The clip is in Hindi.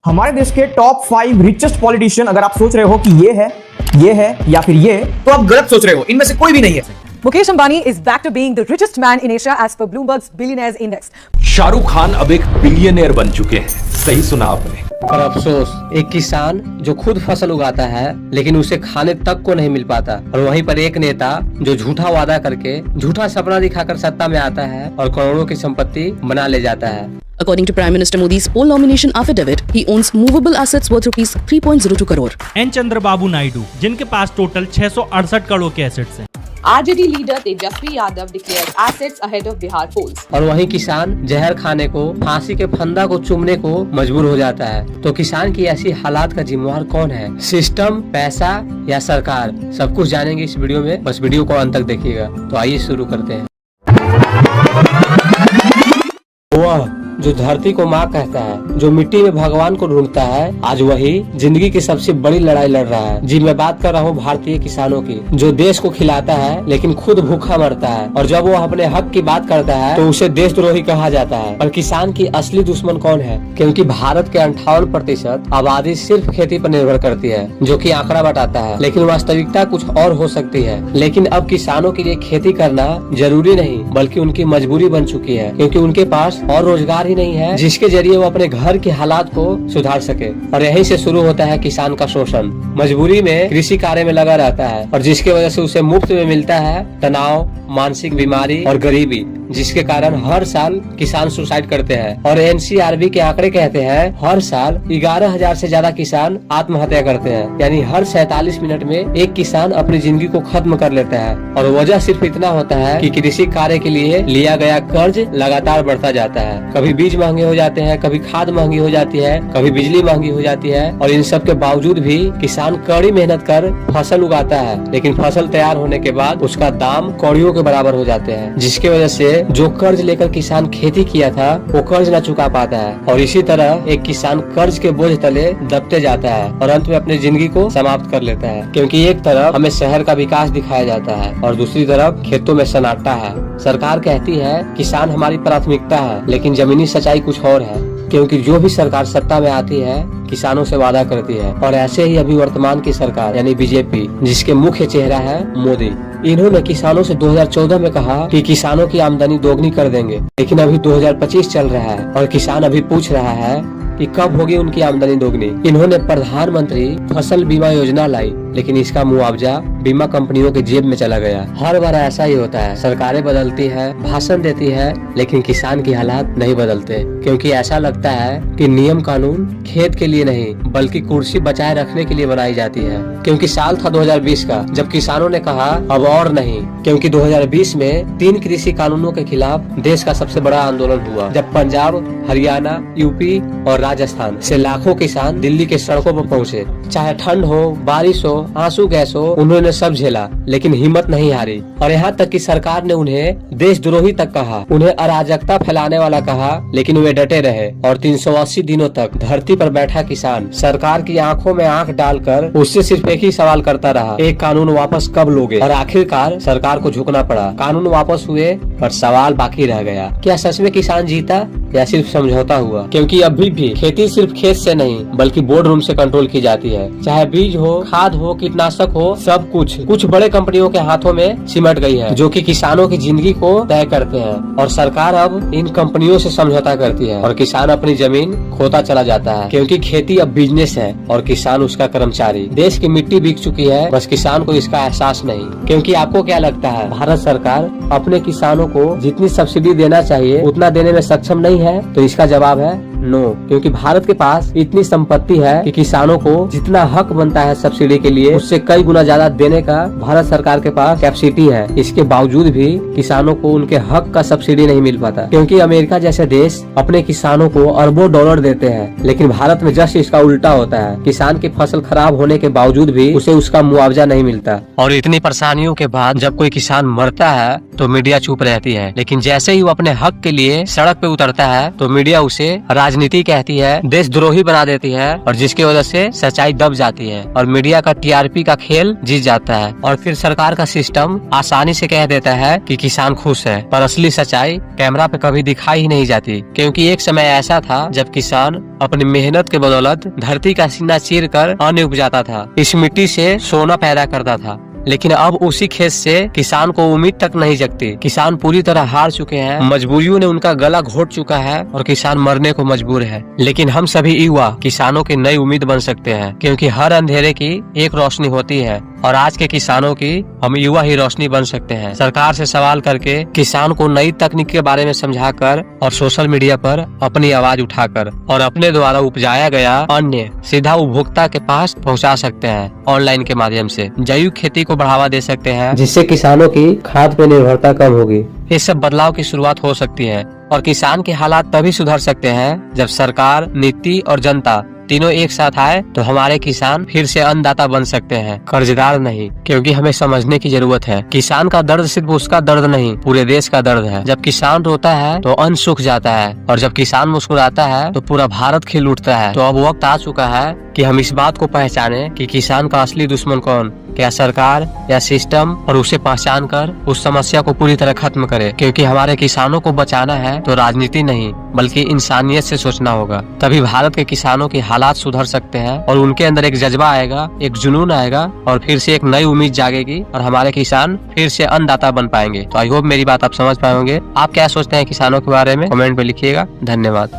हमारे देश के टॉप 5 रिचेस्ट पॉलिटिशियन, अगर आप सोच रहे हो कि ये है या फिर ये, तो आप गलत सोच रहे हो। इनमें से कोई भी नहीं है। Mukesh Ambani is back to being the richest man in Asia as per Bloomberg's Billionaires Index. Shahrukh Khan अब एक बिलियनियर बन चुके हैं। सही सुना आपने। पर अफसोस, एक किसान जो खुद फसल उगाता है लेकिन उसे खाने तक को नहीं मिल पाता, और वहीं पर एक नेता जो झूठा वादा करके झूठा सपना दिखाकर सत्ता में आता है और करोड़ों की संपत्ति बना ले जाता है। According to Prime Minister Modi's poll nomination affidavit, he owns movable assets worth rupees 3.02 crore. N Chandrababu Naidu, जिनके पास टोटल 668 करोड़ के एसेट्स हैं। RJD leader Tejasvi Yadav declared assets ahead of Bihar polls. और वहीं किसान जहर खाने को, फांसी के फंदा को चूमने को मजबूर हो जाता है। तो किसान की ऐसी हालात का जिम्मेवार कौन है? सिस्टम, पैसा या सरकार? सब कुछ जानेंगे इस वीडियो में, बस वीडियो को अंत तक देखिएगा। तो आइए शुरू करते हैं। वह जो धरती को माँ कहता है, जो मिट्टी में भगवान को ढूंढता है, आज वही जिंदगी की सबसे बड़ी लड़ाई लड़ रहा है। जी मैं बात कर रहा हूँ भारतीय किसानों की, जो देश को खिलाता है लेकिन खुद भूखा मरता है, और जब वो अपने हक की बात करता है तो उसे देशद्रोही कहा जाता है। और किसान की असली दुश्मन कौन है? क्योंकि भारत के 58% आबादी सिर्फ खेती पर निर्भर करती है, जो कि आंकड़ा बताता है, लेकिन वास्तविकता कुछ और हो सकती है। लेकिन अब किसानों के लिए खेती करना जरूरी नहीं, बल्कि उनकी मजबूरी बन चुकी है, क्योंकि उनके पास और रोजगार ही नहीं है जिसके जरिए वो अपने घर के हालात को सुधार सके। और यहीं से शुरू होता है किसान का शोषण। मजबूरी में कृषि कार्य में लगा रहता है, और जिसके वजह से उसे मुफ्त में मिलता है तनाव, मानसिक बीमारी और गरीबी, जिसके कारण हर साल किसान सुसाइड करते हैं। और NCRB के आंकड़े कहते हैं हर साल 11,000 से ज्यादा किसान आत्महत्या करते हैं, यानी हर 47 मिनट में एक किसान अपनी जिंदगी को खत्म कर लेता है। और वजह सिर्फ इतना होता है कि कृषि कार्य के लिए लिया गया कर्ज लगातार बढ़ता जाता है। कभी बीज महंगे हो जाते हैं, कभी खाद महंगी हो जाती है, कभी बिजली महंगी हो जाती है, और इन सब के बावजूद भी किसान कड़ी मेहनत कर फसल उगाता है, लेकिन फसल तैयार होने के बाद उसका दाम कौड़ियों के बराबर हो जाते हैं, जिसकी वजह से जो कर्ज लेकर किसान खेती किया था वो कर्ज न चुका पाता है। और इसी तरह एक किसान कर्ज के बोझ तले दबते जाता है और अंत में अपनी जिंदगी को समाप्त कर लेता है। क्योंकि एक तरफ हमें शहर का विकास दिखाया जाता है और दूसरी तरफ खेतों में सन्नाटा है। सरकार कहती है किसान हमारी प्राथमिकता है, लेकिन जमीनी सच्चाई कुछ और है। क्योंकि जो भी सरकार सत्ता में आती है किसानों से वादा करती है, और ऐसे ही अभी वर्तमान की सरकार यानी बीजेपी, जिसके मुख्य चेहरा है मोदी, इन्होंने किसानों से 2014 में कहा कि किसानों की आमदनी दोगुनी कर देंगे। लेकिन अभी 2025 चल रहा है और किसान अभी पूछ रहा है कि कब होगी उनकी आमदनी दोगुनी। इन्होंने प्रधानमंत्री फसल बीमा योजना लाई, लेकिन इसका मुआवजा बीमा कंपनियों के जेब में चला गया। हर बार ऐसा ही होता है, सरकारें बदलती है, भाषण देती है, लेकिन किसान की हालात नहीं बदलते। क्योंकि ऐसा लगता है कि नियम कानून खेत के लिए नहीं, बल्कि कुर्सी बचाए रखने के लिए बनाई जाती है। क्योंकि साल था 2020 का, जब किसानों ने कहा अब और नहीं। क्योंकि 2020 में 3 कृषि कानूनों के खिलाफ देश का सबसे बड़ा आंदोलन हुआ, जब पंजाब, हरियाणा, यूपी और राजस्थान से लाखों किसान दिल्ली के सड़कों पर पहुंचे। चाहे ठंड हो, बारिश हो, आंसू गैस हो, उन्होंने सब झेला, लेकिन हिम्मत नहीं हारी। और यहाँ तक कि सरकार ने उन्हें देशद्रोही तक कहा, उन्हें अराजकता फैलाने वाला कहा, लेकिन वे डटे रहे। और 380 दिनों तक धरती पर बैठा किसान सरकार की आंखों में आंख डालकर उससे सिर्फ एक ही सवाल करता रहा, एक कानून वापस कब लोगे? और आखिरकार सरकार को झुकना पड़ा। कानून वापस हुए, पर सवाल बाकी रह गया, क्या सच में किसान जीता या सिर्फ समझौता हुआ? क्योंकि अभी भी खेती सिर्फ खेत से नहीं, बल्कि बोर्ड रूम से कंट्रोल की जाती है। चाहे बीज हो, खाद हो, कीटनाशक हो, सब कुछ बड़े कंपनियों के हाथों में सिमट गई है, जो कि किसानों की जिंदगी को तय करते हैं। और सरकार अब इन कंपनियों से समझौता करती है और किसान अपनी जमीन खोता चला जाता है। क्योंकि खेती अब बिजनेस है और किसान उसका कर्मचारी। देश की मिट्टी बिक चुकी है, बस किसान को इसका एहसास नहीं। क्योंकि आपको क्या लगता है, भारत सरकार अपने किसानों को जितनी सब्सिडी देना चाहिए उतना देने में सक्षम नहीं है? तो इसका जवाब है नो। क्योंकि भारत के पास इतनी संपत्ति है कि किसानों को जितना हक बनता है सब्सिडी के लिए, उससे कई गुना ज्यादा देने का भारत सरकार के पास कैपेसिटी है। इसके बावजूद भी किसानों को उनके हक का सब्सिडी नहीं मिल पाता। क्योंकि अमेरिका जैसे देश अपने किसानों को अरबों डॉलर देते हैं, लेकिन भारत में जस्ट इसका उल्टा होता है। किसान की फसल खराब होने के बावजूद भी उसे उसका मुआवजा नहीं मिलता। और इतनी परेशानियों के बाद जब कोई किसान मरता है तो मीडिया चुप रहती है, लेकिन जैसे ही वो अपने हक के लिए सड़क पे उतरता है तो मीडिया उसे राजनीति कहती है, देशद्रोही बना देती है और जिसकी वजह से सच्चाई दब जाती है और मीडिया का टीआरपी का खेल जीत जाता है। और फिर सरकार का सिस्टम आसानी से कह देता है कि किसान खुश है, पर असली सच्चाई कैमरा पे कभी दिखाई ही नहीं जाती। क्योंकि एक समय ऐसा था जब किसान अपनी मेहनत के बदौलत धरती का सीना चीर कर अन्न उपजाता था, इस मिट्टी से सोना पैदा करता था। लेकिन अब उसी खेत से किसान को उम्मीद तक नहीं जगती। किसान पूरी तरह हार चुके हैं, मजबूरियों ने उनका गला घोट चुका है और किसान मरने को मजबूर है। लेकिन हम सभी युवा किसानों की नई उम्मीद बन सकते हैं, क्योंकि हर अंधेरे की एक रोशनी होती है और आज के किसानों की हम युवा ही रोशनी बन सकते हैं। सरकार से सवाल करके, किसान को नई तकनीक के बारे में समझाकर और सोशल मीडिया पर अपनी आवाज उठाकर और अपने द्वारा उपजाया गया अन्न सीधा उपभोक्ता के पास पहुंचा सकते हैं। ऑनलाइन के माध्यम से जैविक खेती को बढ़ावा दे सकते हैं, जिससे किसानों की खाद पे निर्भरता कम होगी। इस सब बदलाव की शुरुआत हो सकती है और किसान के हालात तभी सुधर सकते हैं जब सरकार, नीति और जनता तीनों एक साथ आए तो हमारे किसान फिर से अन्नदाता बन सकते हैं, कर्जदार नहीं। क्योंकि हमें समझने की जरूरत है, किसान का दर्द सिर्फ उसका दर्द नहीं, पूरे देश का दर्द है। जब किसान रोता है तो अन्न सूख जाता है और जब किसान मुस्कुराता है तो पूरा भारत खिल उठता है। तो अब वक्त आ चुका है कि हम इस बात को पहचाने कि किसान का असली दुश्मन कौन, क्या सरकार या सिस्टम, और उसे पहचान कर उस समस्या को पूरी तरह खत्म करे। क्योंकि हमारे किसानों को बचाना है तो राजनीति नहीं बल्कि इंसानियत से सोचना होगा। तभी भारत के किसानों के हालात सुधर सकते हैं और उनके अंदर एक जज्बा आएगा, एक जुनून आएगा और फिर से एक नई उम्मीद जागेगी और हमारे किसान फिर से अन्नदाता बन पाएंगे। तो आई होप मेरी बात आप समझ पाएंगे। आप क्या सोचते हैं किसानों के बारे में, कमेंट में लिखिएगा। धन्यवाद।